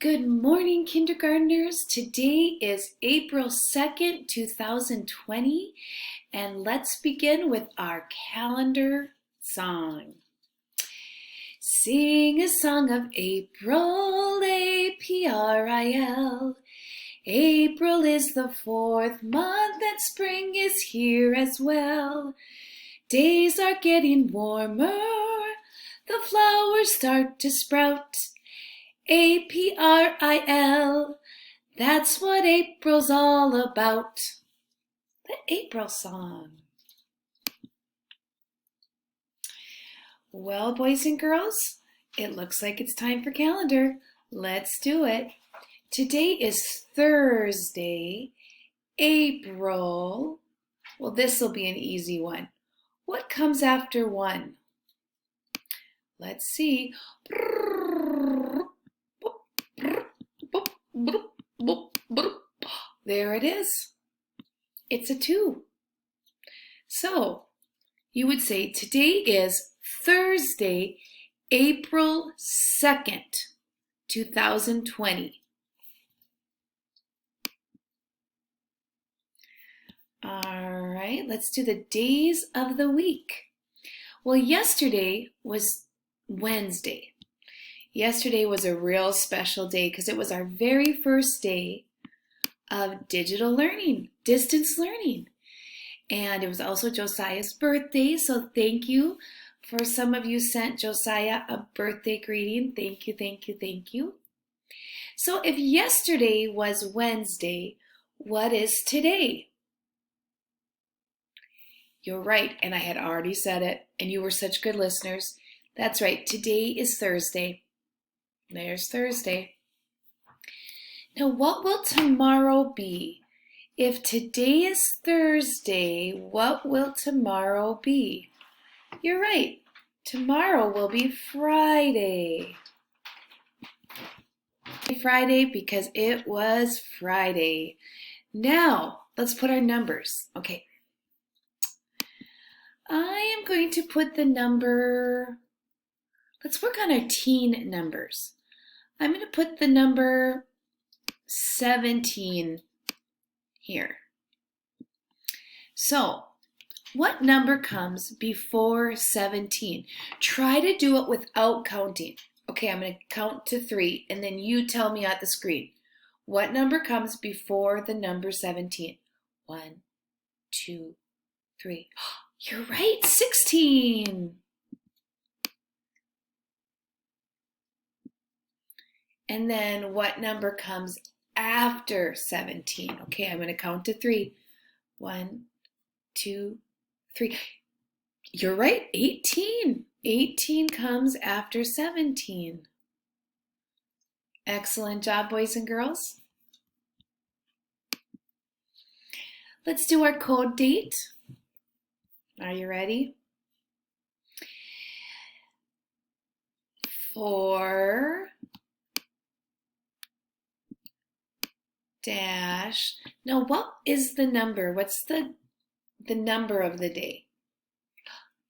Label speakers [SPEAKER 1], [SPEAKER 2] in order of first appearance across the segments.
[SPEAKER 1] Good morning, kindergartners. Today is April 2nd, 2020, and let's begin with our calendar song. Sing a song of April, A-P-R-I-L. April is the fourth month and spring is here as well. Days are getting warmer, the flowers start to sprout. A-P-R-I-L, that's what April's all about. The April song. Well, boys and girls, it looks like it's time for calendar. Let's do it. Today is Thursday, April. Well, this will be an easy one. What comes after 1? Let's see. There it is. It's a 2. So you would say today is Thursday, April 2nd, 2020. All right, let's do the days of the week. Well, yesterday was Wednesday. Yesterday was a real special day because it was our very first day of digital learning, distance learning. And it was also Josiah's birthday, so thank you. For some of you sent Josiah a birthday greeting. Thank you, thank you, thank you. So if yesterday was Wednesday, what is today? You're right, and I had already said it, and you were such good listeners. That's right, today is Thursday. There's Thursday. Now, what will tomorrow be? If today is Thursday, what will tomorrow be? You're right. Tomorrow will be Friday. Friday because it was Friday. Now, let's put our numbers. Okay. I am going to put the number, let's work on our teen numbers. I'm going to put the number 17 here. So, what number comes before 17? Try to do it without counting. Okay, I'm going to count to 3, and then you tell me at the screen. What number comes before the number 17? 1, 2, 3. You're right, 16. And then what number comes after 17? Okay, I'm going to count to 3. 1, 2, 3. You're right, 18. 18 comes after 17. Excellent job, boys and girls. Let's do our code date. Are you ready? 4 dash. Now, what is the number? What's the number of the day?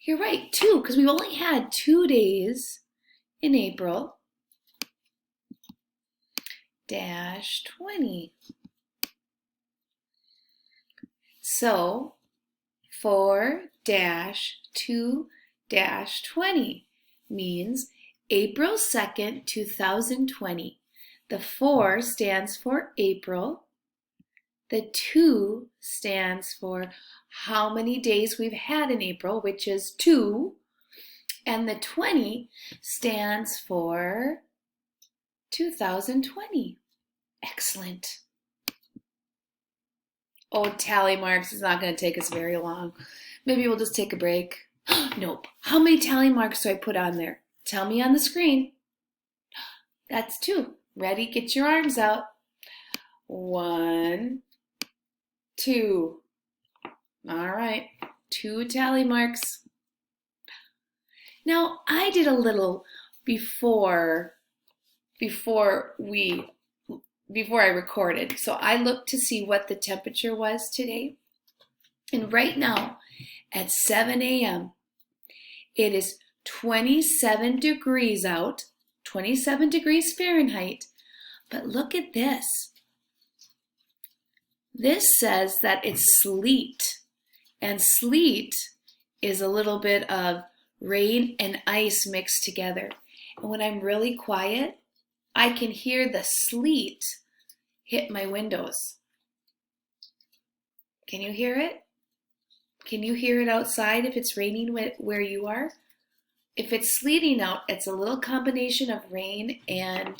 [SPEAKER 1] You're right, 2, because we've only had 2 days in April. Dash 20. So 4 dash 2 dash 20 means April 2nd, 2020. The 4 stands for April. The 2 stands for how many days we've had in April, which is 2. And the 20 stands for 2020. Excellent. Oh, tally marks is not going to take us very long. Maybe we'll just take a break. Nope. How many tally marks do I put on there? Tell me on the screen. That's 2. Ready? Get your arms out. 1, 2. All right. 2 tally marks. Now, I did a little before I recorded. So I looked to see what the temperature was today. And right now at 7 a.m., it is 27 degrees out, 27 degrees Fahrenheit, But look at this. This says that it's sleet. And sleet is a little bit of rain and ice mixed together. And when I'm really quiet, I can hear the sleet hit my windows. Can you hear it? Can you hear it outside if it's raining where you are? If it's sleeting out, it's a little combination of rain and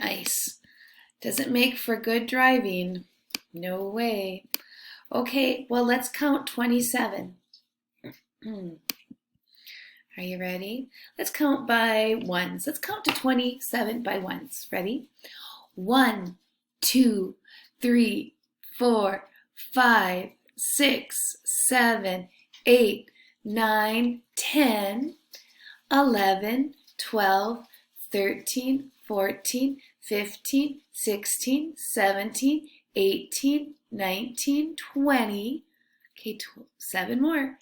[SPEAKER 1] ice. Doesn't make for good driving. No way. Okay, well, let's count 27. Are you ready? Let's count by ones. Let's count to 27 by ones. Ready? 1, 2, 3, 4, 5, 6, 7, 8, 9, 10, 11, 12, 13, 14, 15, 16, 17, 18, 19, 20. Okay, 7 more.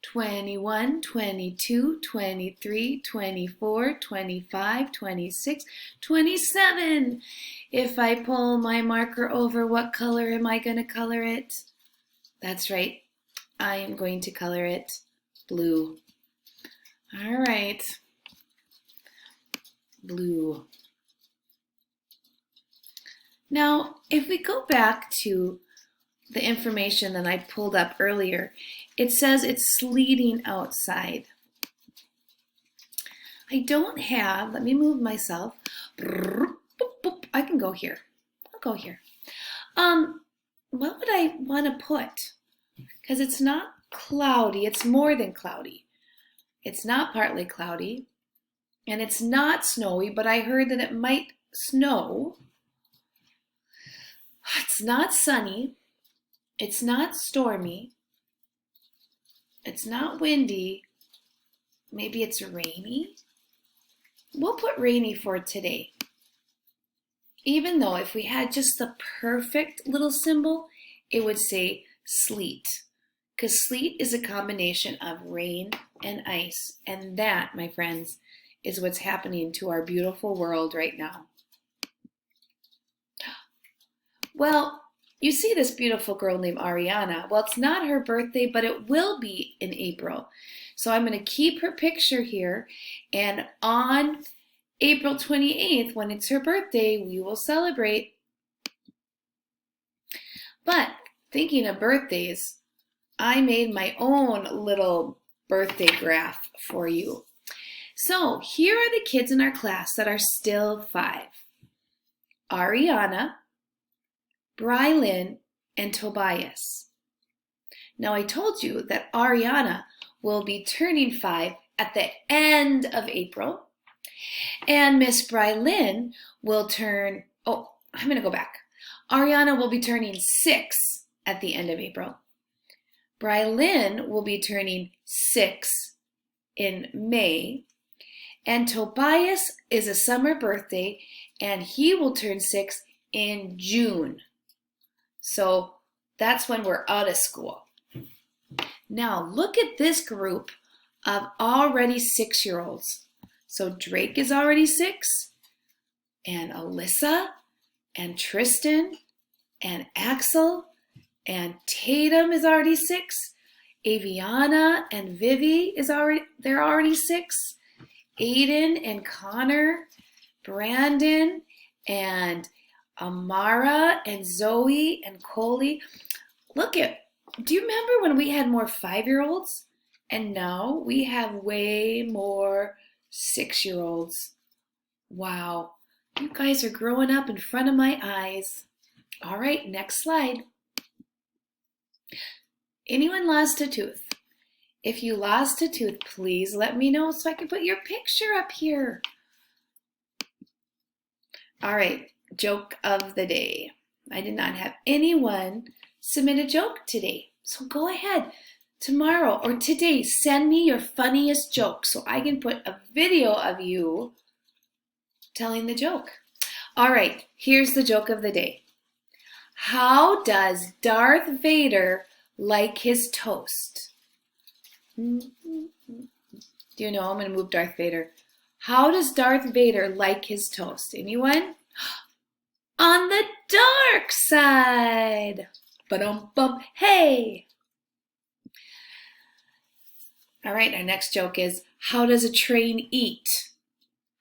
[SPEAKER 1] 21, 22, 23, 24, 25, 26, 27. If I pull my marker over, what color am I going to color it? That's right. I am going to color it blue. All right. Blue. Now, if we go back to the information that I pulled up earlier, it says it's sleeting outside. I don't have, let me move myself. I can go here. I'll go here. What would I want to put? Because it's not cloudy, it's more than cloudy. It's not partly cloudy, and it's not snowy, but I heard that it might snow. It's not sunny. It's not stormy. It's not windy. Maybe it's rainy. We'll put rainy for today. Even though if we had just the perfect little symbol, it would say sleet. Because sleet is a combination of rain and ice. And that, my friends, is what's happening to our beautiful world right now. Well, you see this beautiful girl named Ariana. Well, it's not her birthday, but it will be in April. So I'm going to keep her picture here. And on April 28th, when it's her birthday, we will celebrate. But thinking of birthdays, I made my own little birthday graph for you. So here are the kids in our class that are still 5. Ariana, Brylin, and Tobias. Now I told you that Ariana will be turning 5 at the end of April, and Miss Brylin will turn, I'm going to go back. Ariana will be turning 6 at the end of April. Brylin will be turning 6 in May, and Tobias is a summer birthday, and he will turn 6 in June. So that's when we're out of school. Now look at this group of already 6-year-olds. So Drake is already 6, and Alyssa, and Tristan, and Axel, and Tatum is already 6. Aviana and Vivi they're already 6. Aiden and Connor, Brandon and Amara and Zoe and Coley. Do you remember when we had more 5-year-olds? And now we have way more 6-year-olds. Wow, you guys are growing up in front of my eyes. All right, next slide. Anyone lost a tooth? If you lost a tooth, please let me know so I can put your picture up here. All right. Joke of the day. I did not have anyone submit a joke today. So go ahead tomorrow or today, send me your funniest joke so I can put a video of you telling the joke. All right, here's the joke of the day. How does Darth Vader like his toast? Do you know? I'm going to move Darth Vader. How does Darth Vader like his toast? Anyone? On the dark side. Ba-dum-bum. Hey. All right, our next joke is, how does a train eat?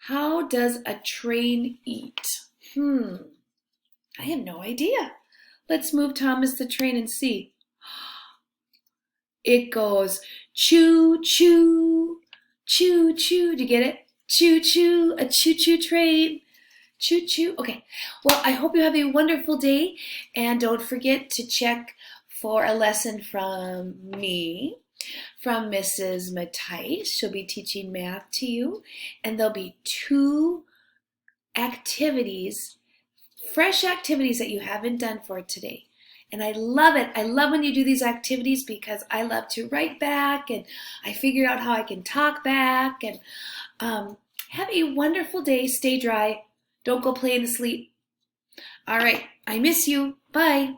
[SPEAKER 1] How does a train eat? I have no idea. Let's move Thomas the train and see. It goes choo choo, choo choo. Do you get it? Choo choo, a choo choo train. Choo choo. Okay, well, I hope you have a wonderful day, and don't forget to check for a lesson from me, from Mrs. Matthijs. She'll be teaching math to you, and there'll be 2 activities, fresh activities that you haven't done for today. And I love it. I love when you do these activities because I love to write back, and I figure out how I can talk back. And have a wonderful day. Stay dry. Don't go play in the sleep. All right. I miss you. Bye.